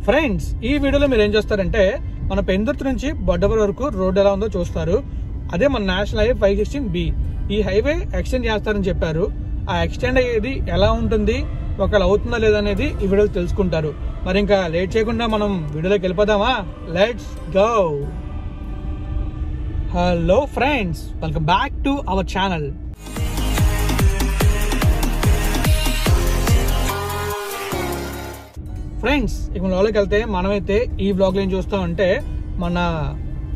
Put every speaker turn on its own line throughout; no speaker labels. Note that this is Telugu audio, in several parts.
ఫ్రెండ్స్, ఈ వీడియోలో మీరు ఏం చేస్తారంటే మన పెందుర్తి నుంచి బొడ్డవర వరకు రోడ్ ఎలా ఉందో చూస్తారు. అదే మన నేషనల్ హైవే 516B. ఈ హైవే ఎక్స్టెండ్ చేస్తారని చెప్పారు. ఆ ఎక్స్టెండ్ అయ్యేది ఎలా ఉంటుంది, ఒకవేళ అవుతుందా లేదనేది ఈ వీడియోలో తెలుసుకుంటారు. మరి ఇంకా లేట్ చేయకుండా మనం వీడియోలోకి వెళ్ళిపోదామా? Let's go. Hello friends, welcome back to our channel. Friends, ఇక లోపలికి వెళ్తే మనమైతే ఈ బ్లాగ్ లో ఏం చూస్తామంటే మన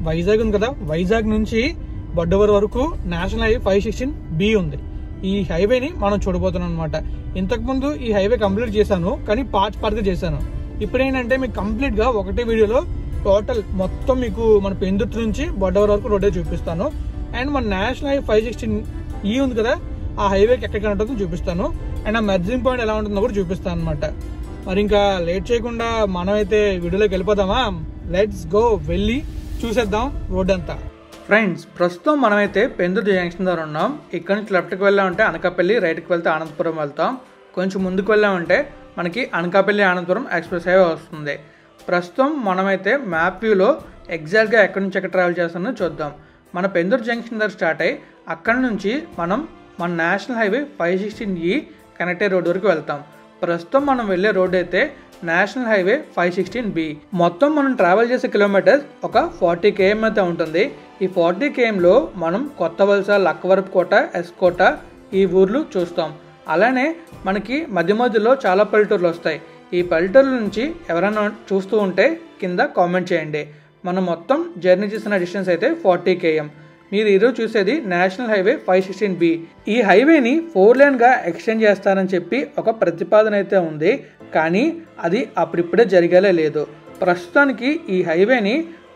వైజాగ్ ఉంది కదా, వైజాగ్ నుంచి బొడ్డవర వరకు నేషనల్ హైవే 516B ఉంది. ఈ హైవేని మనం చూడబోతున్నాం అనమాట. ఇంతకు ముందు ఈ హైవే కంప్లీట్ చేశాను, కానీ పార్ట్ గా చేశాను. ఇప్పుడు ఏంటంటే మీకు కంప్లీట్ గా ఒకటే వీడియోలో టోటల్ మొత్తం మీకు మన పెందుర్తి నుంచి బొడ్డవర వరకు రోడ్డే చూపిస్తాను. అండ్ మన నేషనల్ హైవే 516E ఉంది కదా, ఆ హైవేకి ఎక్కడ ఉంటుందో చూపిస్తాను. అండ్ ఆ మెర్జింగ్ పాయింట్ ఎలా ఉంటుందో కూడా చూపిస్తాను అనమాట. మరి ఇంకా లేట్ చేయకుండా మనమైతే వీడియోలోకి వెళ్ళిపోదామా? లెట్స్ గో, వెళ్ళి చూసేద్దాం రోడ్ అంతా. ఫ్రెండ్స్, ప్రస్తుతం మనమైతే పెందుర్తి జంక్షన్ దగ్గర ఉన్నాం. ఇక్కడ నుంచి లెఫ్ట్కి వెళ్ళామంటే అనకాపల్లి, రైట్కి వెళ్తే అనంతపురం వెళ్తాం. కొంచెం ముందుకు వెళ్ళామంటే మనకి అనకాపల్లి అనంతపురం ఎక్స్ప్రెస్ హైవే వస్తుంది. ప్రస్తుతం మనమైతే మ్యాప్ వ్యూలో ఎగ్జాక్ట్గా ఎక్కడి నుంచి ఎక్కడ ట్రావెల్ చేస్తామో చూద్దాం. మన పెందుర్తి జంక్షన్ దగ్గర స్టార్ట్ అయ్యి అక్కడి నుంచి మన నేషనల్ హైవే 516E కనెక్టే రోడ్ వరకు వెళ్తాం. ప్రస్తుతం మనం వెళ్ళే రోడ్ అయితే నేషనల్ హైవే 516B. మొత్తం మనం ట్రావెల్ చేసే కిలోమీటర్స్ ఒక 40 km అయితే ఉంటుంది. ఈ 40 kmలో మనం కొత్త వలస, లక్కవరపుకోట, ఎస్కోట ఈ ఊర్లు చూస్తాం. అలానే మనకి మధ్యలో చాలా పల్లెటూర్లు వస్తాయి. ఈ పల్లెటూర్ల నుంచి ఎవరైనా చూస్తూ ఉంటే కింద కామెంట్ చేయండి. మనం మొత్తం జర్నీ చేసిన డిస్టెన్స్ అయితే 40 km. మీరు ఈరోజు చూసేది నేషనల్ హైవే 516B. ఈ హైవేని 4 లేన్గా ఎక్స్టెండ్ చేస్తారని చెప్పి ఒక ప్రతిపాదన అయితే ఉంది, కానీ అది అప్పుడిప్పుడే జరిగేలా లేదు. ప్రస్తుతానికి ఈ హైవేని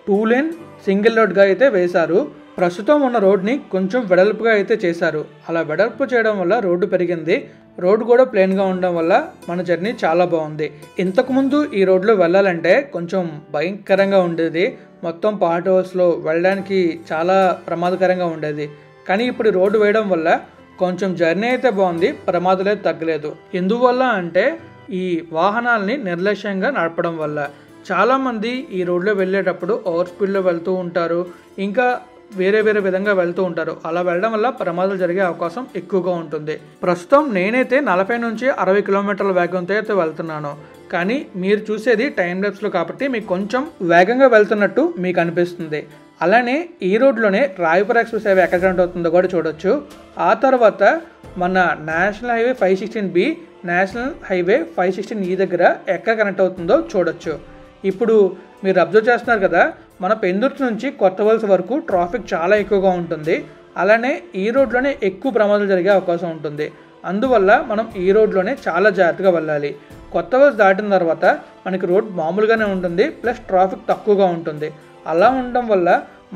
2 లేన్ సింగిల్ రోడ్గా అయితే వేశారు. ప్రస్తుతం ఉన్న రోడ్ని కొంచెం వెడల్పుగా అయితే చేశారు. అలా వెడల్పు చేయడం వల్ల రోడ్డు పెరిగింది. రోడ్డు కూడా ప్లెయిన్గా ఉండడం వల్ల మన జర్నీ చాలా బాగుంది. ఇంతకుముందు ఈ రోడ్లో వెళ్ళాలంటే కొంచెం భయంకరంగా ఉండేది. మొత్తం పార్ట్ హౌస్లో వెళ్ళడానికి చాలా ప్రమాదకరంగా ఉండేది. కానీ ఇప్పుడు రోడ్డు వేయడం వల్ల కొంచెం జర్నీ అయితే బాగుంది, ప్రమాదాలు అయితే తగ్గలేదు. ఎందువల్ల అంటే ఈ వాహనాలని నిర్లక్ష్యంగా నడపడం వల్ల. చాలామంది ఈ రోడ్లో వెళ్ళేటప్పుడు ఓవర్ స్పీడ్లో వెళ్తూ ఉంటారు, ఇంకా వేరే విధంగా వెళ్తూ ఉంటారు. అలా వెళ్ళడం వల్ల ప్రమాదాలు జరిగే అవకాశం ఎక్కువగా ఉంటుంది. ప్రస్తుతం నేనైతే 40 నుంచి 60 కిలోమీటర్ల వేగంతో అయితే వెళ్తున్నాను. కానీ మీరు చూసేది టైం ల్యాప్స్లో కాబట్టి మీకు కొంచెం వేగంగా వెళ్తున్నట్టు మీకు అనిపిస్తుంది. అలానే ఈ రోడ్లోనే రాయపుర ఎక్స్ప్రెస్ హైవే ఎక్కడ కనెక్ట్ అవుతుందో కూడా చూడొచ్చు. ఆ తర్వాత మన national highway 516B, national highway 516E దగ్గర ఎక్కడ కనెక్ట్ అవుతుందో చూడొచ్చు. ఇప్పుడు మీరు అబ్జర్వ్ చేస్తున్నారు కదా, మన పెందుర్తి నుంచి కొత్త వలస వరకు ట్రాఫిక్ చాలా ఎక్కువగా ఉంటుంది. అలానే ఈ రోడ్లోనే ఎక్కువ ప్రమాదాలు జరిగే అవకాశం ఉంటుంది. అందువల్ల మనం ఈ రోడ్లోనే చాలా జాగ్రత్తగా వెళ్ళాలి. కొత్త వలస దాటిన తర్వాత మనకి రోడ్ మామూలుగానే ఉంటుంది, ప్లస్ ట్రాఫిక్ తక్కువగా ఉంటుంది. అలా ఉండడం వల్ల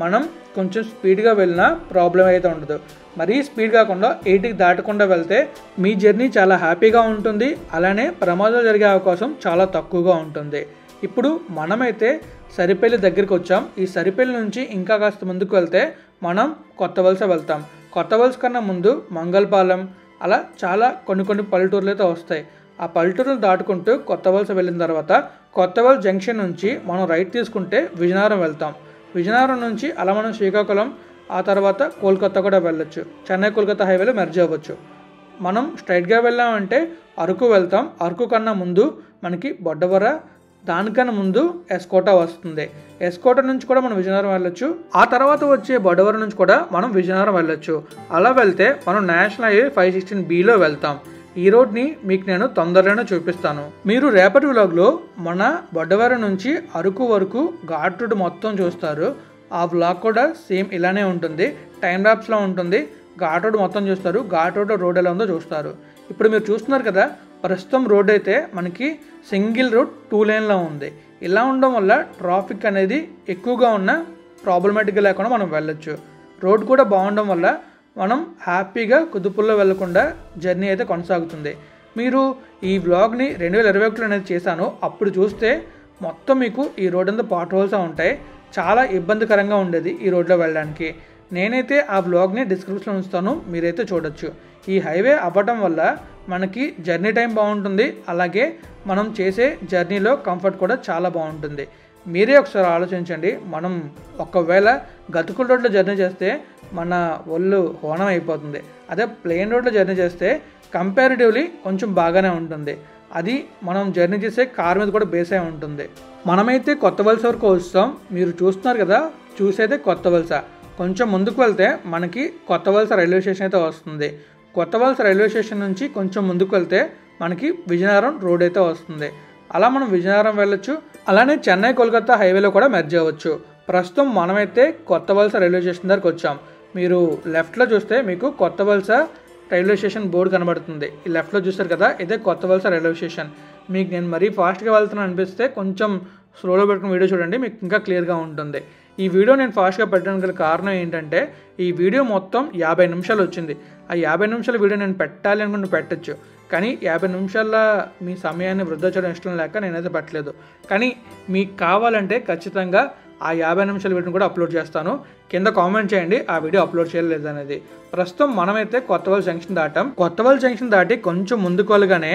మనం కొంచెం స్పీడ్గా వెళ్ళినా ప్రాబ్లం అయితే ఉండదు. మరీ స్పీడ్ కాకుండా 80కి దాటకుండా వెళ్తే మీ జర్నీ చాలా హ్యాపీగా ఉంటుంది. అలానే ప్రమాదాలు జరిగే అవకాశం చాలా తక్కువగా ఉంటుంది. ఇప్పుడు మనమైతే సరిపల్లి దగ్గరికి వచ్చాం. ఈ సరిపల్లి నుంచి ఇంకా కాస్త ముందుకు వెళ్తే మనం కొత్త వలస వెళ్తాం. కొత్త వలస కన్నా ముందు మంగళపాలెం, అలా చాలా కొన్ని పల్లెటూర్లు అయితే వస్తాయి. ఆ పల్లెటూరులు దాటుకుంటూ కొత్త వలస వెళ్ళిన తర్వాత కొత్త వలస జంక్షన్ నుంచి మనం రైట్ తీసుకుంటే విజయనగరం వెళ్తాం. విజయనగరం నుంచి అలా మనం శ్రీకాకుళం, ఆ తర్వాత కోల్కతా కూడా వెళ్ళొచ్చు. చెన్నై కోల్కతా హైవేలో మెర్జ్ అవ్వచ్చు. మనం స్ట్రైట్గా వెళ్ళామంటే అరకు వెళ్తాం. అరకు కన్నా ముందు మనకి బొడ్డవర, దానికన్నా ముందు ఎస్కోట వస్తుంది. ఎస్కోట నుంచి కూడా మనం విజయనగరం వెళ్ళొచ్చు. ఆ తర్వాత వచ్చే బొడ్డవర నుంచి కూడా మనం విజయనగరం వెళ్ళొచ్చు. అలా వెళ్తే మనం నేషనల్ హైవే 516Bలో వెళ్తాం. ఈ రోడ్ని మీకు నేను తొందరలోనే చూపిస్తాను. మీరు రేపటి వ్లాగ్లో మన బొడ్డవర నుంచి అరకు వరకు ఘాట్ రోడ్ మొత్తం చూస్తారు. ఆ వ్లాగ్ కూడా సేమ్ ఇలానే ఉంటుంది, టైం ల్యాప్స్లో ఉంటుంది. ఘాట్ రోడ్ మొత్తం చూస్తారు, ఘాట్ రోడ్ ఎలా ఉందో చూస్తారు. ఇప్పుడు మీరు చూస్తున్నారు కదా, ప్రస్తుతం రోడ్ అయితే మనకి సింగిల్ రోడ్ 2 లేన్లో ఉంది. ఇలా ఉండడం వల్ల ట్రాఫిక్ అనేది ఎక్కువగా ఉన్న ప్రాబ్లమాటిక్గా లేకుండా మనం వెళ్ళొచ్చు. రోడ్ కూడా బాగుండడం వల్ల మనం హ్యాపీగా కుదుపుల్లో వెళ్లకుండా జర్నీ అయితే కొనసాగుతుంది. మీరు ఈ వ్లాగ్ని 2021లో అనేది చేశాను, అప్పుడు చూస్తే మొత్తం మీకు ఈ రోడ్ అంతా పార్ట్ హోల్సా ఉంటాయి. చాలా ఇబ్బందికరంగా ఉండేది ఈ రోడ్లో వెళ్ళడానికి. నేనైతే ఆ వ్లాగ్ని డిస్క్రిప్షన్లో ఉంచుతాను, మీరైతే చూడొచ్చు. ఈ హైవే అవ్వడం వల్ల మనకి జర్నీ టైం బాగుంటుంది, అలాగే మనం చేసే జర్నీలో కంఫర్ట్ కూడా చాలా బాగుంటుంది. మీరే ఒకసారి ఆలోచించండి. మనం ఒకవేళ గతుకుల రోడ్లో జర్నీ చేస్తే మన ఒళ్ళు హోనం అయిపోతుంది. అదే ప్లెయిన్ రోడ్లో జర్నీ చేస్తే కంపారిటివ్లీ కొంచెం బాగానే ఉంటుంది. అది మనం జర్నీ చేసే కార్ మీద కూడా బేస్ అయి ఉంటుంది. మనమైతే కొత్త వలస వరకు వస్తాం. మీరు చూస్తున్నారు కదా, చూసేదే కొత్త వలస. కొంచెం ముందుకు వెళ్తే మనకి కొత్త వలస రైల్వే స్టేషన్ అయితే వస్తుంది. కొత్త వలస రైల్వే స్టేషన్ నుంచి కొంచెం ముందుకు వెళ్తే మనకి విజయనగరం రోడ్ అయితే వస్తుంది. అలా మనం విజయనగరం వెళ్ళొచ్చు. అలానే చెన్నై కోల్కతా హైవేలో కూడా మెర్జ్ అవ్వచ్చు. ప్రస్తుతం మనమైతే కొత్త వలస రైల్వే స్టేషన్ దగ్గరకు వచ్చాం. మీరు లెఫ్ట్లో చూస్తే మీకు కొత్త వలస రైల్వే స్టేషన్ బోర్డు కనబడుతుంది. ఈ లెఫ్ట్లో చూస్తారు కదా, ఇదే కొత్త వలస రైల్వే స్టేషన్. మీకు నేను మరీ ఫాస్ట్గా వెళ్తున్నాను అనిపిస్తే కొంచెం స్లోలో పెట్టుకుని వీడియో చూడండి, మీకు ఇంకా క్లియర్గా ఉంటుంది. ఈ వీడియో నేను ఫాస్ట్గా పెట్టడానికి గల కారణం ఏంటంటే ఈ వీడియో మొత్తం 50 నిమిషాలు వచ్చింది. ఆ 50 నిమిషాల వీడియో నేను పెట్టాలి అనుకుంటే పెట్టచ్చు, కానీ 50 నిమిషాల మీ సమయాన్ని వృధా చేయడం ఇష్టం లేక నేనైతే పెట్టలేదు. కానీ మీకు కావాలంటే ఖచ్చితంగా ఆ 50 నిమిషాల వీడియోని కూడా అప్లోడ్ చేస్తాను. కింద కామెంట్ చేయండి ఆ వీడియో అప్లోడ్ చేయలేదు అనేది. ప్రస్తుతం మనమైతే కొత్తవలస జంక్షన్ దాటాం. కొత్తవలస జంక్షన్ దాటి కొంచెం ముందుకు వెళ్ళగానే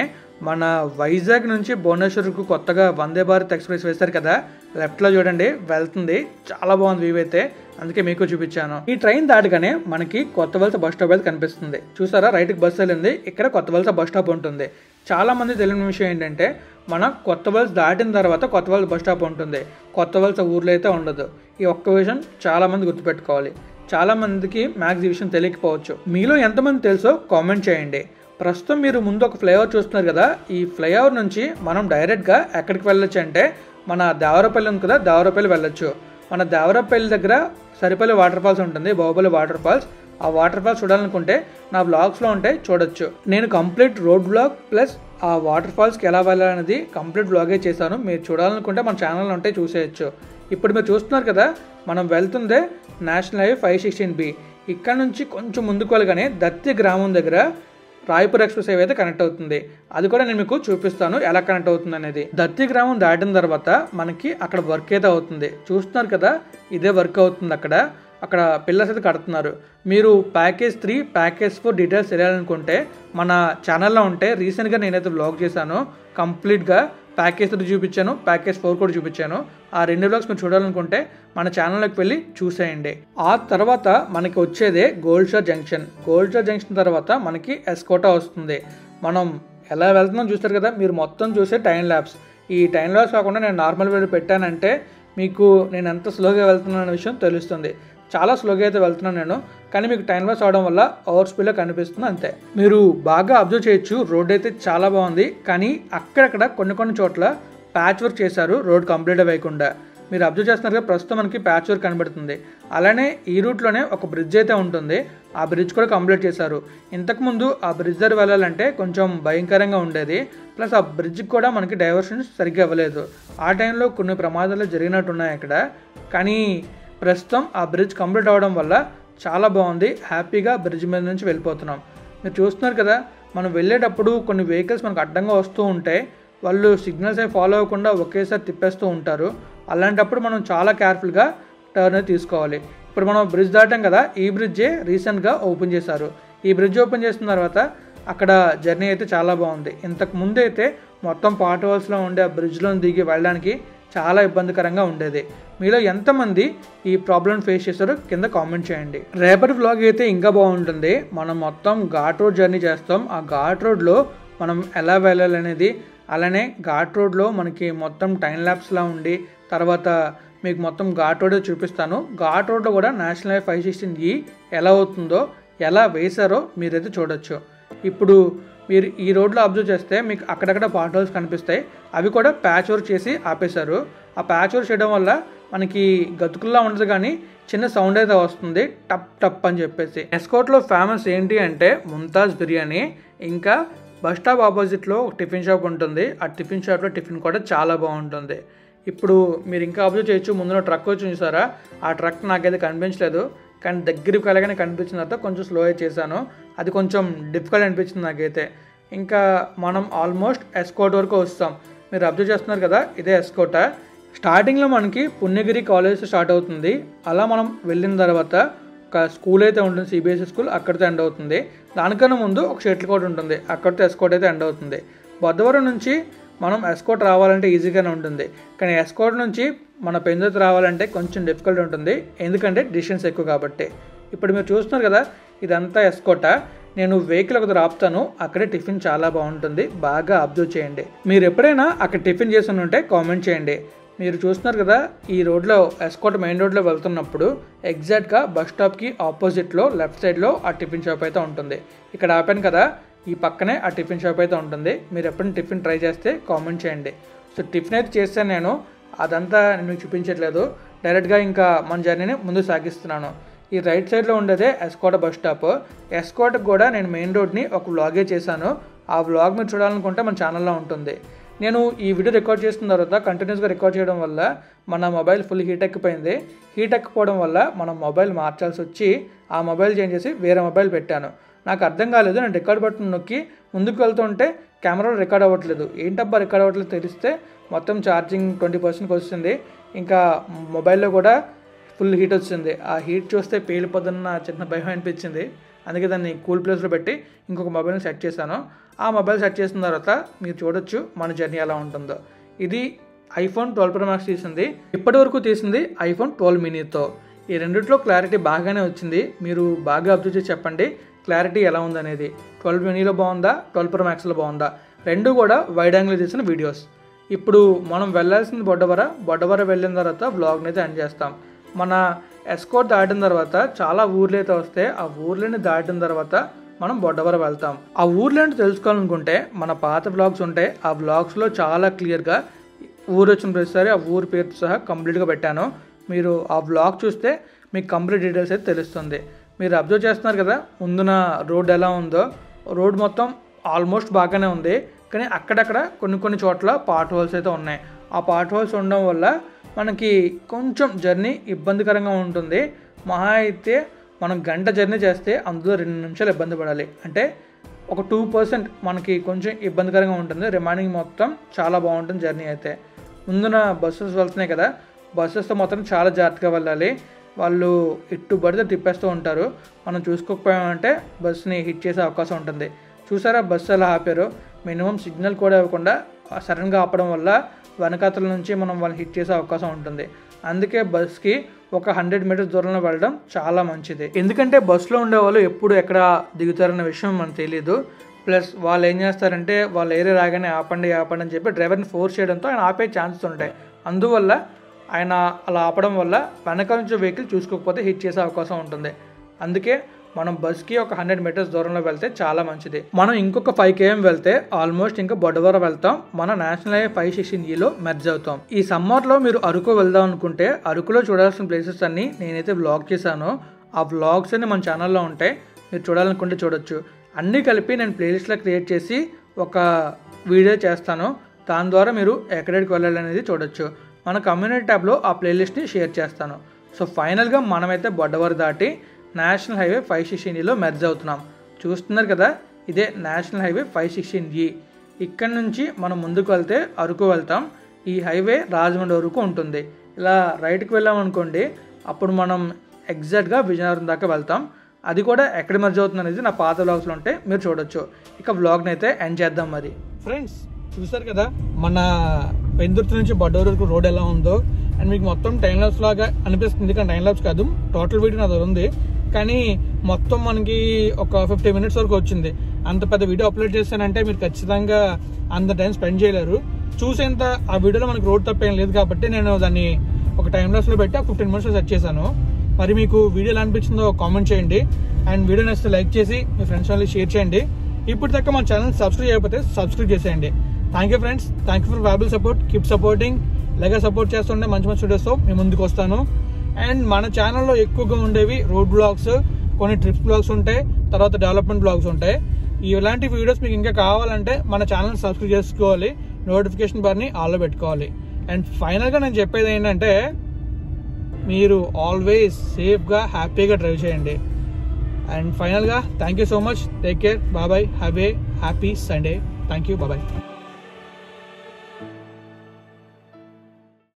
మన వైజాగ్ నుంచి భువనేశ్వర్కు కొత్తగా వందే భారత్ ఎక్స్ప్రెస్ వేశారు కదా, లెఫ్ట్లో చూడండి వెళ్తుంది. చాలా బాగుంది వ్యూ అయితే, అందుకే మీకు చూపించాను. ఈ ట్రైన్ దాటగానే మనకి కొత్తవలస బస్ స్టాప్ అయితే కనిపిస్తుంది. చూసారా, రైట్కి బస్సు వెళ్ళింది. ఇక్కడ కొత్తవలస బస్ స్టాప్ ఉంటుంది. చాలా మంది తెలియని విషయం ఏంటంటే మనం కొత్తవలస దాటిన తర్వాత కొత్తవలస బస్ స్టాప్ ఉంటుంది, కొత్తవలస ఊర్లో అయితే ఉండదు. ఈ ఒక్క విషయం చాలా మంది గుర్తుపెట్టుకోవాలి. చాలా మందికి మ్యాక్స్ ఈ విషయం తెలియకపోవచ్చు. మీలో ఎంతమంది తెలుసో కామెంట్ చేయండి. ప్రస్తుతం మీరు ముందు ఒక ఫ్లైఓవర్ చూస్తున్నారు కదా, ఈ ఫ్లైఓవర్ నుంచి మనం డైరెక్ట్గా ఎక్కడికి వెళ్ళొచ్చు అంటే మన దేవరపల్లి ఉంది కదా, దేవరపల్లి వెళ్ళొచ్చు. మన దేవరపల్లి దగ్గర సరిపల్లి వాటర్ ఫాల్స్ ఉంటుంది, బాహుబలి వాటర్ ఫాల్స్. ఆ వాటర్ ఫాల్స్ చూడాలనుకుంటే నా బ్లాగ్స్లో ఉంటే చూడొచ్చు. నేను కంప్లీట్ రోడ్ బ్లాగ్ ప్లస్ ఆ వాటర్ ఫాల్స్కి ఎలా వెళ్ళాలనేది కంప్లీట్ బ్లాగే చేశాను. మీరు చూడాలనుకుంటే మన ఛానల్లో ఉంటే చూసేయచ్చు. ఇప్పుడు మీరు చూస్తున్నారు కదా, మనం వెళ్తుందే నేషనల్ హైవే 516B. ఇక్కడ నుంచి కొంచెం ముందుకు వెళ్ళగానే దత్తి గ్రామం దగ్గర రాయపూర్ ఎక్స్ప్రెస్ హైవే అయితే కనెక్ట్ అవుతుంది. అది కూడా నేను మీకు చూపిస్తాను ఎలా కనెక్ట్ అవుతుంది అనేది. దత్తి గ్రామం దాటిన తర్వాత మనకి అక్కడ వర్క్ అయితే అవుతుంది. చూస్తున్నారు కదా, ఇదే వర్క్ అవుతుంది. అక్కడ పిల్లర్స్ అయితే కడుతున్నారు. మీరు ప్యాకేజ్ 3 ప్యాకేజ్ 4 డీటెయిల్స్ తెలియాలనుకుంటే మన ఛానల్లో ఉంటే రీసెంట్గా నేనైతే బ్లాగ్ చేశాను. కంప్లీట్గా ప్యాకేజ్ 3 చూపించాను, ప్యాకేజ్ 4 కూడా చూపించాను. ఆ 2 బ్లాగ్స్ మీరు చూడాలనుకుంటే మన ఛానల్లోకి వెళ్ళి చూసేయండి. ఆ తర్వాత మనకి వచ్చేదే gold star junction. Gold star junction తర్వాత మనకి ఎస్కోటా వస్తుంది. మనం ఎలా వెళ్తున్నాం చూస్తారు కదా, మీరు మొత్తం చూసే టైం ల్యాబ్స్. ఈ టైం ల్యాబ్స్ కాకుండా నేను నార్మల్ వీడియో పెట్టానంటే మీకు నేను ఎంత స్లోగా వెళ్తున్నాను అనే విషయం తెలుస్తుంది. చాలా స్లోగా అయితే వెళ్తున్నాను నేను, కానీ మీకు టైం లాస్ అవడం వల్ల ఓవర్ స్పీడ్లో కనిపిస్తుంది అంతే. మీరు బాగా అబ్జర్వ్ చేయొచ్చు, రోడ్ అయితే చాలా బాగుంది. కానీ అక్కడక్కడ కొన్ని చోట్ల ప్యాచ్ వర్క్ చేశారు రోడ్ కంప్లీట్ అవ్వకుండా. మీరు అబ్జర్వ్ చేస్తున్నారుగా, ప్రస్తుతం మనకి ప్యాచ్ వర్క్ కనబడుతుంది. అలానే ఈ రూట్లోనే ఒక బ్రిడ్జ్ అయితే ఉంటుంది, ఆ బ్రిడ్జ్ కూడా కంప్లీట్ చేశారు. ఇంతకుముందు ఆ బ్రిడ్జ్ దగ్గర వెళ్ళాలంటే కొంచెం భయంకరంగా ఉండేది. ప్లస్ ఆ బ్రిడ్జ్కి కూడా మనకి డైవర్షన్స్ సరిగ్గా ఇవ్వలేదు. ఆ టైంలో కొన్ని ప్రమాదాలు జరిగినట్టున్నాయి అక్కడ. కానీ ప్రస్తుతం ఆ బ్రిడ్జ్ కంప్లీట్ అవ్వడం వల్ల చాలా బాగుంది. హ్యాపీగా బ్రిడ్జ్ మీద నుంచి వెళ్ళిపోతున్నాం. మీరు చూస్తున్నారు కదా, మనం వెళ్ళేటప్పుడు కొన్ని వెహికల్స్ మనకు అడ్డంగా వస్తూ ఉంటాయి. వాళ్ళు సిగ్నల్స్ అవి ఫాలో అవ్వకుండా ఒకేసారి తిప్పేస్తూ ఉంటారు. అలాంటప్పుడు మనం చాలా కేర్ఫుల్గా టర్న్ అయితే తీసుకోవాలి. ఇప్పుడు మనం బ్రిడ్జ్ దాటాం కదా, ఈ బ్రిడ్జే రీసెంట్గా ఓపెన్ చేశారు. ఈ బ్రిడ్జ్ ఓపెన్ చేసిన తర్వాత అక్కడ జర్నీ అయితే చాలా బాగుంది. ఇంతకు ముందు అయితే మొత్తం పాట్ హోల్స్లో ఉండే ఆ బ్రిడ్జ్లో దిగి వెళ్ళడానికి చాలా ఇబ్బందికరంగా ఉండేది. మీలో ఎంతమంది ఈ ప్రాబ్లం ఫేస్ చేస్తారో కింద కామెంట్ చేయండి. రేపటి వ్లాగ్ అయితే ఇంకా బాగుంటుంది. మనం మొత్తం ఘాట్ రోడ్ జర్నీ చేస్తాం. ఆ ఘాట్ రోడ్లో మనం ఎలా వెళ్ళాలనేది, అలానే ఘాట్ రోడ్లో మనకి మొత్తం టైం ల్యాబ్స్లా ఉండి తర్వాత మీకు మొత్తం ఘాట్ రోడ్ చూపిస్తాను. ఘాట్ రోడ్లో కూడా నేషనల్ హైవే 516E ఎలా అవుతుందో, ఎలా వేశారో మీరైతే చూడొచ్చు. ఇప్పుడు మీరు ఈ రోడ్లో అబ్జర్వ్ చేస్తే మీకు అక్కడక్కడ పాట్ హోల్స్ కనిపిస్తాయి. అవి కూడా ప్యాచ్ వర్క్ చేసి ఆపేశారు. ఆ ప్యాచ్ వర్క్ చేయడం వల్ల మనకి గతుకుల్లా ఉండదు, కానీ చిన్న సౌండ్ అయితే వస్తుంది, టప్ టప్ అని చెప్పేసి. ఎస్కోట్లో ఫేమస్ ఏంటి అంటే ముంతాజ్ బిర్యానీ. ఇంకా బస్ స్టాప్ ఆపోజిట్లో ఒక టిఫిన్ షాప్ ఉంటుంది. ఆ టిఫిన్ షాప్లో టిఫిన్ కూడా చాలా బాగుంటుంది. ఇప్పుడు మీరు ఇంకా అబ్జర్వ్ చేయొచ్చు, ముందులో ట్రక్ వచ్చి చూసారా, ఆ ట్రక్ నాకైతే కనిపించలేదు. కానీ దగ్గరికి వెళ్ళగానే కనిపించిన తర్వాత కొంచెం స్లో అయితే చేశాను. అది కొంచెం డిఫికల్ట్ అనిపించింది నాకైతే. ఇంకా మనం ఆల్మోస్ట్ ఎస్కోట్ వరకు వస్తాం. మీరు అబ్జర్వ్ చేస్తున్నారు కదా, ఇదే ఎస్కోటా. స్టార్టింగ్లో మనకి పుణ్యగిరి కాలేజ్ స్టార్ట్ అవుతుంది. అలా మనం వెళ్ళిన తర్వాత ఒక స్కూల్ అయితే ఉంటుంది, సిబిఎస్ఈ స్కూల్, అక్కడితో ఎండ్ అవుతుంది. దానికన్నా ముందు ఒక షటిల్ కోర్ట్ ఉంటుంది, అక్కడితో ఎస్కోట్ అయితే ఎండ్ అవుతుంది. బొద్దవరం నుంచి మనం ఎస్కోట్ రావాలంటే ఈజీగానే ఉంటుంది, కానీ ఎస్కోట్ నుంచి మన పెందుర్తి రావాలంటే కొంచెం డిఫికల్ట్ ఉంటుంది, ఎందుకంటే డిస్టెన్స్ ఎక్కువ కాబట్టి. ఇప్పుడు మీరు చూస్తున్నారు కదా, ఇదంతా ఎస్కోట. నేను వెహికల్ ఒకటి ఆపుతాను, అక్కడే టిఫిన్ చాలా బాగుంటుంది, బాగా అబ్జర్వ్ చేయండి. మీరు ఎప్పుడైనా అక్కడ టిఫిన్ చేసి ఉంటే కామెంట్ చేయండి. మీరు చూస్తున్నారు కదా, ఈ రోడ్లో ఎస్కోట్ మెయిన్ రోడ్లో వెళ్తున్నప్పుడు ఎగ్జాక్ట్గా బస్ స్టాప్కి ఆపోజిట్లో లెఫ్ట్ సైడ్లో ఆ టిఫిన్ షాప్ అయితే ఉంటుంది. ఇక్కడ ఆపాను కదా, ఈ పక్కనే ఆ టిఫిన్ షాప్ అయితే ఉంటుంది. మీరు ఎప్పుడైనా టిఫిన్ ట్రై చేస్తే కామెంట్ చేయండి. సో టిఫిన్ అయితే చేస్తాను నేను, అదంతా నేను చూపించట్లేదు, డైరెక్ట్గా ఇంకా మన జర్నీని ముందు సాగిస్తున్నాను. ఈ రైట్ సైడ్లో ఉండేదే ఎస్కోట బస్ స్టాప్. ఎస్కోట్కి కూడా నేను మెయిన్ రోడ్ని ఒక వ్లాగే చేశాను, ఆ వ్లాగ్ మీరు చూడాలనుకుంటే మన ఛానల్లో ఉంటుంది. నేను ఈ వీడియో రికార్డ్ చేసిన తర్వాత కంటిన్యూస్గా రికార్డ్ చేయడం వల్ల మన మొబైల్ ఫుల్ హీట్ ఎక్కిపోయింది. హీట్ ఎక్కిపోవడం వల్ల మన మొబైల్ మార్చాల్సి వచ్చి ఆ మొబైల్ చేంజ్ చేసి వేరే మొబైల్ పెట్టాను. నాకు అర్థం కాలేదు, నేను రికార్డ్ బటన్ నొక్కి ముందుకు వెళ్తుంటే కెమెరాలో రికార్డ్ అవ్వట్లేదు. ఏంటబ్బా రికార్డ్ అవ్వట్లేదు తెలిస్తే మొత్తం ఛార్జింగ్ 20%కి వస్తుంది, ఇంకా మొబైల్లో కూడా ఫుల్ హీట్ వచ్చింది. ఆ హీట్ చూస్తే పేలిపోతున్న చిన్న భయం అనిపించింది. అందుకే దాన్ని కూల్ ప్లేస్లో పెట్టి ఇంకొక మొబైల్ని సెట్ చేశాను. ఆ మొబైల్ సెట్ చేసిన తర్వాత మీరు చూడొచ్చు మన జర్నీ ఎలా ఉంటుందో. ఇది ఐఫోన్ 12 Pro Max తీసింది, ఇప్పటి వరకు తీసింది ఐఫోన్ 12 miniతో. ఈ రెండిట్లో క్లారిటీ బాగానే వచ్చింది. మీరు బాగా అబ్జర్వ్ చేసి చెప్పండి క్లారిటీ ఎలా ఉందనేది. 12 miniలో బాగుందా, 12 Pro Maxలో బాగుందా? రెండు కూడా వైడ్ యాంగిల్ తీసిన వీడియోస్. ఇప్పుడు మనం వెళ్ళాల్సింది బొడ్డవర వెళ్ళిన తర్వాత వ్లాగ్ని అయితే ఎండ్ చేస్తాం. మన ఎస్కోట్ దాటిన తర్వాత చాలా ఊర్లు అయితే వస్తే ఆ ఊర్లని దాటిన తర్వాత మనం బొడ్డవర వెళ్తాం. ఆ ఊర్లేంటి తెలుసుకోవాలనుకుంటే మన పాత వ్లాగ్స్ ఉంటాయి, ఆ వ్లాగ్స్లో చాలా క్లియర్గా ఊరు వచ్చిన ప్రతిసారి ఆ ఊరు పేరుతో సహా కంప్లీట్గా పెట్టాను. మీరు ఆ వ్లాగ్ చూస్తే మీకు కంప్లీట్ డీటెయిల్స్ అయితే తెలుస్తుంది. మీరు అబ్జర్వ్ చేస్తున్నారు కదా ముందున రోడ్ ఎలా ఉందో, రోడ్ మొత్తం ఆల్మోస్ట్ బాగానే ఉంది, కానీ అక్కడక్కడ కొన్ని చోట్ల పార్ట్ హోల్స్ అయితే ఉన్నాయి. ఆ పార్ట్ హోల్స్ ఉండడం వల్ల మనకి కొంచెం జర్నీ ఇబ్బందికరంగా ఉంటుంది. మహా అయితే మనం గంట జర్నీ చేస్తే అందులో 2 నిమిషాలు ఇబ్బంది పడాలి, అంటే ఒక 2% మనకి కొంచెం ఇబ్బందికరంగా ఉంటుంది. రిమైనింగ్ మొత్తం చాలా బాగుంటుంది జర్నీ అయితే. ముందున బస్సెస్ వెళ్తున్నాయి కదా, బస్సెస్తో మాత్రం చాలా జాగ్రత్తగా వెళ్ళాలి. వాళ్ళు ఇటు పడితే తిప్పేస్తూ ఉంటారు, మనం చూసుకోకపోయామంటే బస్సుని హిట్ చేసే అవకాశం ఉంటుంది. చూసారా బస్సు ఎలా ఆపారు, మినిమం సిగ్నల్ కూడా ఇవ్వకుండా సడన్గా ఆపడం వల్ల వెనకాతల నుంచి మనం వాళ్ళని హిట్ చేసే అవకాశం ఉంటుంది. అందుకే బస్కి ఒక 100 మీటర్స్ దూరంలో వెళ్ళడం చాలా మంచిది, ఎందుకంటే బస్సులో ఉండేవాళ్ళు ఎప్పుడు ఎక్కడ దిగుతారన్న విషయం మనకు తెలియదు. ప్లస్ వాళ్ళు ఏం చేస్తారంటే వాళ్ళ ఏరియా రాగానే ఆపండి అని చెప్పి డ్రైవర్ని ఫోర్స్ చేయడంతో ఆయన ఆపే ఛాన్సెస్ ఉంటాయి. అందువల్ల ఆయన అలా ఆపడం వల్ల వెనక నుంచి వెహికల్ చూసుకోకపోతే హిట్ చేసే అవకాశం ఉంటుంది. అందుకే మనం బస్కి ఒక 100 మీటర్స్ దూరంలో వెళ్తే చాలా మంచిది. మనం ఇంకొక 5 km వెళ్తే ఆల్మోస్ట్ ఇంకా బొడ్డవర వెళ్తాం, మన నేషనల్ హైవే 516Eలో మెర్జ్ అవుతాం. ఈ సమ్మర్లో మీరు అరకు వెళ్దాం అనుకుంటే అరకులో చూడాల్సిన ప్లేసెస్ అన్ని నేనైతే వ్లాగ్ చేశాను. ఆ వ్లాగ్స్ అన్ని మన ఛానల్లో ఉంటాయి, మీరు చూడాలనుకుంటే చూడొచ్చు. అన్నీ కలిపి నేను ప్లేలిస్ట్లో క్రియేట్ చేసి ఒక వీడియో చేస్తాను, దాని ద్వారా మీరు ఎక్కడికి వెళ్ళాలనేది చూడొచ్చు. మన కమ్యూనిటీ ట్యాబ్లో ఆ ప్లేలిస్ట్ని షేర్ చేస్తాను. సో ఫైనల్గా మనమైతే బొడ్డవర దాటి నేషనల్ హైవే 516Eలో మెర్జ్ అవుతున్నాం. చూస్తున్నారు కదా, ఇదే నేషనల్ హైవే 516E. ఇక్కడ నుంచి మనం ముందుకు వెళ్తే అరకు వెళ్తాం. ఈ హైవే రాజమండ్రి వరకు ఉంటుంది. ఇలా రైట్కి వెళ్ళామనుకోండి, అప్పుడు మనం ఎగ్జాక్ట్గా విజయనగరం దాకా వెళ్తాం. అది కూడా ఎక్కడ మెర్జ్ అవుతుంది అనేది నా పాత వ్లాగ్స్లో ఉంటే మీరు చూడొచ్చు. ఇక వ్లాగ్ని అయితే ఎండ్ చేద్దాం. మరి ఫ్రెండ్స్ చూసారు కదా మన పెందుర్తి నుంచి బొడ్డవర వరకు రోడ్ ఎలా ఉందో, అండ్ మీకు మొత్తం టైం ల్యాప్స్ లాగా అనిపిస్తుంది, కానీ టైం ల్యాప్స్ కాదు, టోటల్ వీడియో నా దగ్గర ఉంది. కానీ మొత్తం మనకి ఒక 50 minutes వరకు వచ్చింది. అంత పెద్ద వీడియో అప్లోడ్ చేశానంటే మీరు ఖచ్చితంగా అంత టైం స్పెండ్ చేయలేరు. చూసేంత ఆ వీడియోలో మనకి రోడ్ తప్పేం లేదు కాబట్టి నేను దాన్ని ఒక టైం ల్యాప్స్లో పెట్టి 15 minutes సెట్ చేశాను. మరి మీకు వీడియో ఎలా అనిపించిందో కామెంట్ చేయండి, అండ్ వీడియో నచ్చితే లైక్ చేసి మీ ఫ్రెండ్స్ వాళ్ళకి షేర్ చేయండి. ఇప్పుడు దాకా మన ఛానల్ సబ్స్క్రైబ్ చేయకపోతే సబ్స్క్రైబ్ చేసేయండి. Thank you friends, thank you for valuable support, keep supporting. ఇలాగే సపోర్ట్ చేస్తుంటే మంచి వీడియోస్తో మేము ముందుకు వస్తాను. అండ్ మన ఛానల్లో ఎక్కువగా ఉండేవి రోడ్ బ్లాగ్స్, కొన్ని ట్రిప్స్ బ్లాగ్స్ ఉంటాయి, తర్వాత డెవలప్మెంట్ బ్లాగ్స్ ఉంటాయి. ఇలాంటి వీడియోస్ మీకు ఇంకా కావాలంటే మన ఛానల్ సబ్స్క్రైబ్ చేసుకోవాలి, నోటిఫికేషన్ బార్ని ఆన్లో పెట్టుకోవాలి. అండ్ ఫైనల్గా నేను చెప్పేది ఏంటంటే మీరు ఆల్వేస్ సేఫ్గా హ్యాపీగా డ్రైవ్ చేయండి. అండ్ ఫైనల్గా thank you so much, take care, bye, have a happy Sunday. Thank you, bye.